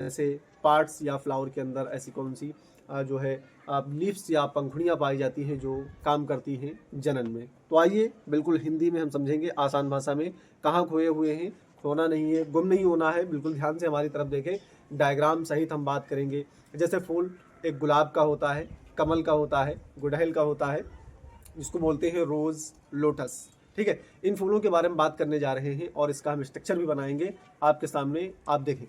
ऐसे पार्ट्स या फ्लावर के अंदर ऐसी कौन सी जो है लीव्स या पंखुड़ियाँ पाई जाती हैं जो काम करती हैं जनन में। तो आइए बिल्कुल हिंदी में हम समझेंगे आसान भाषा में। कहाँ खोए हुए हैं, खोना नहीं है, गुम नहीं होना है, बिल्कुल ध्यान से हमारी तरफ देखें। डायग्राम सहित हम बात करेंगे। जैसे फूल एक गुलाब का होता है, कमल का होता है, गुड़हल का होता है, जिसको बोलते हैं रोज़, लोटस। ठीक है, इन फूलों के बारे में बात करने जा रहे हैं और इसका हम स्ट्रक्चर भी बनाएंगे आपके सामने, आप देखें।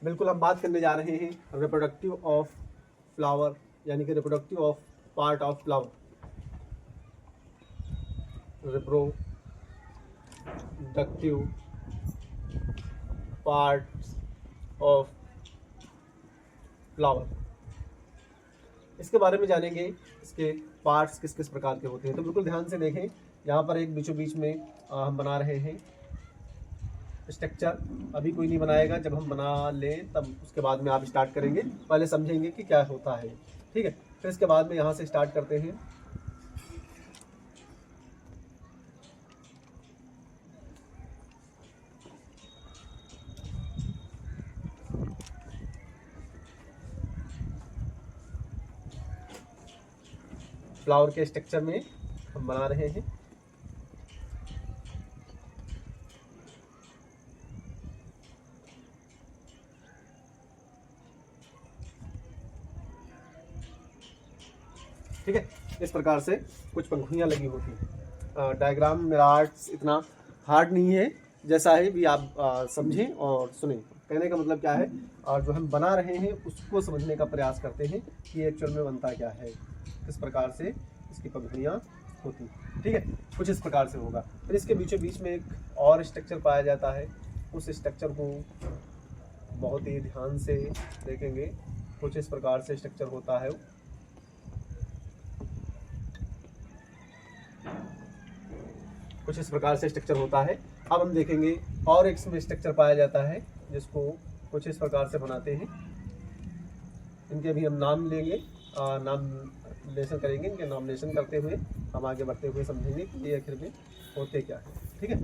बिल्कुल हम बात करने जा रहे हैं रिप्रोडक्टिव ऑफ फ्लावर, यानी कि reproductive of part of flower, reproductive parts of flower. इसके बारे में जानेंगे, इसके पार्ट्स किस किस प्रकार के होते हैं। तो बिल्कुल ध्यान से देखें, यहाँ पर एक बीचों बीच में हम बना रहे हैं स्ट्रक्चर। अभी कोई नहीं बनाएगा, जब हम बना लें तब उसके बाद में आप स्टार्ट करेंगे। पहले समझेंगे कि क्या होता है, ठीक है। फिर इसके बाद में यहाँ से स्टार्ट करते हैं। फ्लावर के स्ट्रक्चर में हम बना रहे हैं। ठीक है, इस प्रकार से कुछ पंखुड़ियाँ लगी होती हैं। डायग्राम मेरा आर्ट्स इतना हार्ड नहीं है, जैसा है भी आप समझें और सुनें। कहने का मतलब क्या है, और जो हम बना रहे हैं उसको समझने का प्रयास करते हैं कि एक्चुअल में बनता क्या है, किस प्रकार से इसकी पंखुड़ियाँ होती हैं। ठीक है, कुछ इस प्रकार से होगा। फिर इसके बीचों बीच में एक और स्ट्रक्चर पाया जाता है। उस स्ट्रक्चर को बहुत ही ध्यान से देखेंगे। कुछ इस प्रकार से स्ट्रक्चर होता है। कुछ इस प्रकार से स्ट्रक्चर होता है। अब हम देखेंगे और एक इसमें स्ट्रक्चर पाया जाता है जिसको कुछ इस प्रकार से बनाते हैं। इनके भी हम नाम लेंगे, नामलेशन करेंगे। इनके नामलेशन करते हुए हम आगे बढ़ते हुए समझेंगे कि ये आखिर में होते क्या है। ठीक है,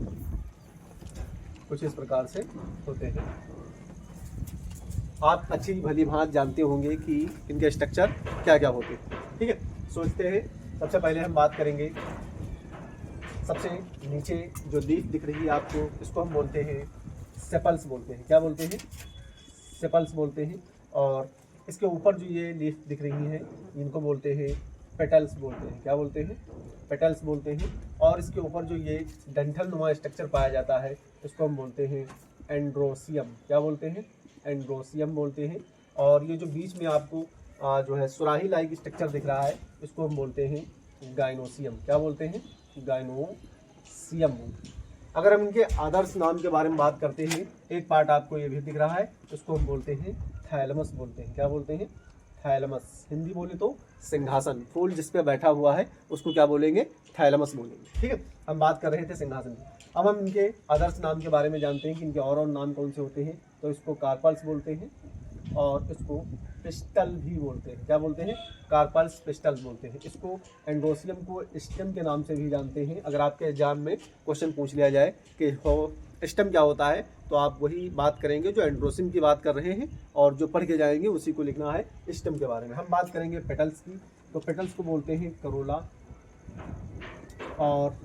कुछ इस प्रकार से होते हैं। आप अच्छी भली भांति जानते होंगे कि इनके स्ट्रक्चर क्या क्या होते हैं। ठीक है, सोचते हैं। सबसे पहले हम बात करेंगे, सबसे नीचे जो लीफ दिख रही है आपको, इसको हम बोलते हैं सेपल्स बोलते हैं। क्या बोलते हैं? सेपल्स बोलते हैं। और इसके ऊपर जो ये लीफ दिख रही है इनको बोलते हैं पेटल्स बोलते हैं। क्या बोलते हैं? पेटल्स बोलते हैं। और इसके ऊपर जो ये डंठल नुमा स्ट्रक्चर पाया जाता है इसको हम बोलते हैं एंड्रोसियम। क्या बोलते हैं? एंड्रोसियम बोलते हैं। और ये जो बीच में आपको जो है सुराही लाइक स्ट्रक्चर दिख रहा है इसको हम बोलते हैं गाइनोसियम। क्या बोलते हैं? गाइनोसियम। अगर हम इनके आदर्श नाम के बारे में बात करते हैं, एक पार्ट आपको ये भी दिख रहा है, इसको हम बोलते हैं थैलमस बोलते हैं। क्या बोलते हैं? थैलमस। हिंदी बोले तो सिंहासन। फूल जिस पे बैठा हुआ है उसको क्या बोलेंगे? थैलमस बोलेंगे। ठीक है, हम बात कर रहे थे सिंहासन की। अब हम इनके आदर्श नाम के बारे में जानते हैं कि इनके और नाम कौन से होते हैं। तो इसको कार्पल्स बोलते हैं और इसको पिस्टल भी बोलते हैं। क्या बोलते हैं? कार्पल्स पिस्टल बोलते हैं। इसको एंड्रोसियम को स्टेम के नाम से भी जानते हैं। अगर आपके एग्जाम में क्वेश्चन पूछ लिया जाए कि हो स्टेम क्या होता है तो आप वही बात करेंगे जो एंड्रोसियम की बात कर रहे हैं, और जो पढ़ के जाएंगे उसी को लिखना है स्टेम के बारे में। हम बात करेंगे पेटल्स की, तो पेटल्स को बोलते हैं करोला। और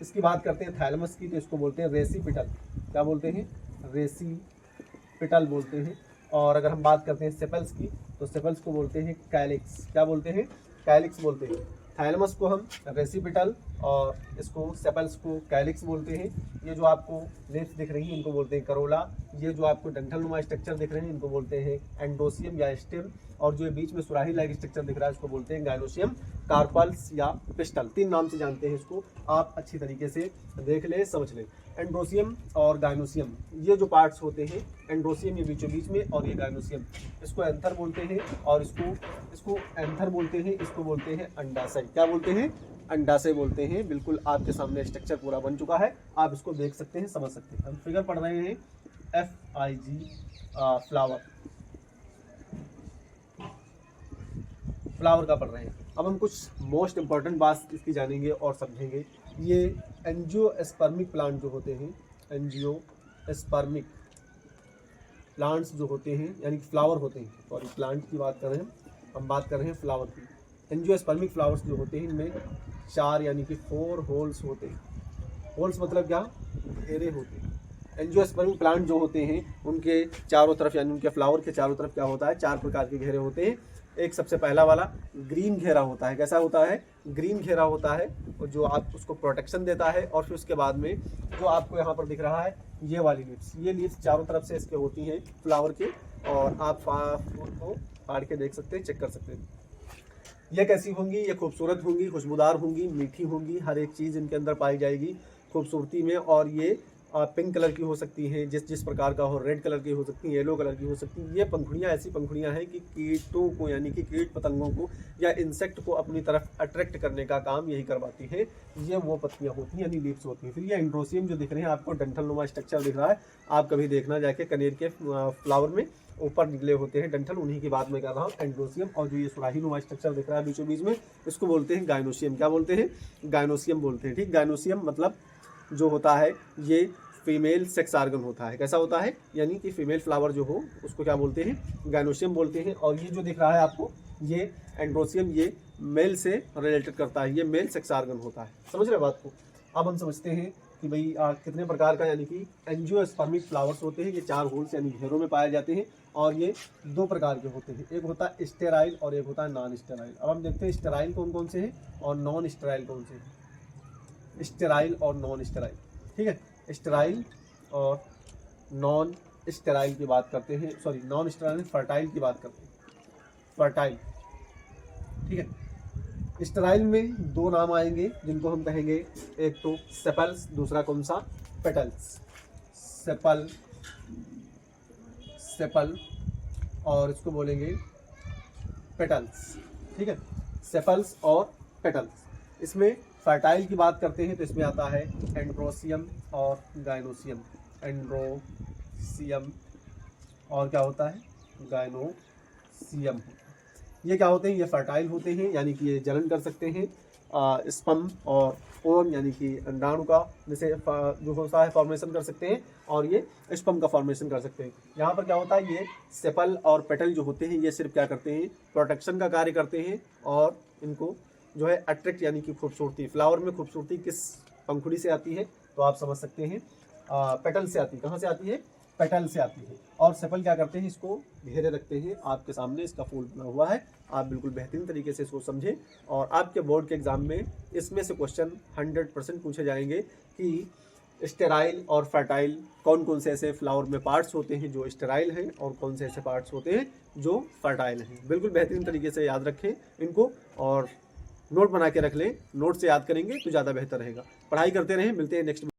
इसकी बात करते हैं थैलमस की, तो इसको बोलते हैं रेसिपिटल। क्या बोलते हैं? रेसिपिटल बोलते हैं। और अगर हम बात करते हैं सेपल्स की, तो सेपल्स को बोलते हैं कैलिक्स। क्या बोलते हैं? कैलिक्स बोलते हैं। थैलमस को हम रेसिपिटल और इसको सेपल्स को कैलिक्स बोलते हैं। ये जो आपको लीफ्स दिख रही है इनको बोलते हैं करोला। ये जो आपको डंठल नुमा स्ट्रक्चर दिख रहे हैं इनको बोलते हैं एंडोसियम या स्टेम। और जो बीच में सुराही लाइक स्ट्रक्चर दिख रहा है इसको बोलते हैं गाइनोसियम, कार्पल्स या पिस्टल। 3 नाम से जानते हैं इसको, आप अच्छी तरीके से देख लें, समझ लें। एंड्रोसियम और गाइनोसियम ये जो पार्ट्स होते हैं, एंड्रोसियम ये बीचों बीच में और ये गाइनोसियम, इसको एंथर बोलते हैं और इसको एंथर बोलते हैं। इसको बोलते हैं अंडाशय। क्या बोलते हैं? अंडाशय बोलते हैं। बिल्कुल आपके सामने स्ट्रक्चर पूरा बन चुका है, आप इसको देख सकते हैं, समझ सकते हैं। हम फिगर पढ़ रहे हैं FIG फ्लावर, फ्लावर का पढ़ रहे हैं। अब हम कुछ मोस्ट इंपॉर्टेंट बात इसकी जानेंगे और समझेंगे। ये एंजियोस्पर्मिक प्लांट जो होते हैं, एंजियोस्पर्मिक प्लांट्स जो होते हैं यानी फ्लावर होते हैं, सॉरी प्लांट की बात कर रहे हैं हम बात कर रहे हैं फ्लावर की। एंजियोस्पर्मिक फ्लावर्स जो होते हैं इनमें 4 यानी कि 4 होल्स होते हैं। होल्स मतलब क्या, घेरे होते हैं। एंजियोस्पर्मिक प्लांट जो होते हैं उनके चारों तरफ यानी उनके फ्लावर के चारों तरफ क्या होता है, 4 प्रकार के घेरे होते हैं। एक सबसे पहला वाला ग्रीन घेरा होता है। कैसा होता है, ग्रीन घेरा होता है, और जो आप उसको प्रोटेक्शन देता है। और फिर उसके बाद में जो आपको यहाँ पर दिख रहा है ये वाली लीव्स, ये लीव्स चारों तरफ से इसके होती हैं फ्लावर के, और आप फूल को फाड़ के देख सकते हैं, चेक कर सकते हैं। ये कैसी होंगी, ये खूबसूरत होंगी, खुशबूदार होंगी, मीठी होंगी, हर एक चीज़ इनके अंदर पाई जाएगी खूबसूरती में। और ये पिंक कलर की हो सकती हैं, जिस प्रकार का हो, रेड कलर की हो सकती हैं, येलो कलर की हो सकती हैं। ये पंखुड़ियाँ ऐसी पंखुड़ियाँ हैं कि कीटों को यानी कि कीट पतंगों को या इंसेक्ट को अपनी तरफ अट्रैक्ट करने का काम यही करवाती है। ये वो पत्तियाँ होती हैं यानी लीव्स होती हैं। फिर ये एंड्रोसियम जो दिख रहे हैं आपको, डंठल नुमा स्ट्रक्चर दिख रहा है, आप कभी देखना जाके कनेर के फ्लावर में ऊपर निकले होते हैं डंठल, उन्हीं की बात मैं कर रहा हूँ, एंड्रोसियम। और जो ये सुराही नुमा स्ट्रक्चर दिख रहा है बीचों बीच में, इसको बोलते हैं गायनोसियम। क्या बोलते हैं, गायनोसियम बोलते हैं। ठीक, गायनोसियम मतलब जो होता है ये फीमेल सेक्स आर्गन होता है। कैसा होता है, यानी कि फीमेल फ्लावर जो हो उसको क्या बोलते हैं, गायनोसियम बोलते हैं। और ये जो दिख रहा है आपको ये एंड्रोसियम, ये मेल से रिलेटेड करता है, ये मेल सेक्स आर्गन होता है। समझ रहे बात को। अब हम समझते हैं कि भाई कितने प्रकार का यानी कि एंजियोस्पर्मिक फ्लावर्स होते हैं। ये 4 होल्स यानी घेरों में पाए जाते हैं, और ये 2 प्रकार के होते हैं, एक होता है स्टेराइल और एक होता है नॉन स्टेराइल। अब हम देखते हैं स्टेराइल कौन कौन से हैं और नॉन स्टेराइल कौन से हैं। स्टेराइल और नॉन स्टेराइल, ठीक है, स्टेराइल और नॉन स्टेराइल की बात करते हैं, सॉरी नॉन स्टेराइल फर्टाइल की बात करते हैं, फर्टाइल, ठीक है। स्टेराइल में 2 नाम आएंगे जिनको हम कहेंगे, एक तो सेपल्स, दूसरा कौन सा, पेटल्स। सेपल, सेपल और इसको बोलेंगे पेटल्स, ठीक है, सेपल्स और पेटल्स। इसमें फर्टाइल की बात करते हैं तो इसमें आता है एंड्रोसियम और गायनोसियम। एंड्रोसियम और क्या होता है, गायनोसियम। ये क्या होते हैं, ये फर्टाइल होते हैं यानी कि ये जनन कर सकते हैं, स्पर्म और ओवम यानी कि अंडाणु का जैसे जो होता है फॉर्मेशन कर सकते हैं, और ये स्पर्म का फॉर्मेशन कर सकते हैं। यहाँ पर क्या होता है, ये सेपल और पेटल जो होते हैं ये सिर्फ क्या करते हैं, प्रोटेक्शन का कार्य करते हैं, और इनको जो है अट्रैक्ट यानी कि खूबसूरती, फ्लावर में खूबसूरती किस पंखुड़ी से आती है, तो आप समझ सकते हैं पेटल से आती है। कहाँ से आती है, पेटल से आती है। और सेपल क्या करते हैं, इसको घेरे रखते हैं। आपके सामने इसका फूल बना हुआ है, आप बिल्कुल बेहतरीन तरीके से इसको समझें, और आपके बोर्ड के एग्जाम में इसमें से क्वेश्चन 100% पूछे जाएंगे कि स्टेराइल और फर्टाइल कौन कौन से ऐसे फ्लावर में पार्ट्स होते हैं जो स्टेराइल हैं, और कौन से ऐसे पार्ट्स होते हैं जो फर्टाइल हैं। बिल्कुल बेहतरीन तरीके से याद रखें इनको, और नोट बना के रख लें। नोट से याद करेंगे तो ज़्यादा बेहतर रहेगा। पढ़ाई करते रहें, मिलते हैं नेक्स्ट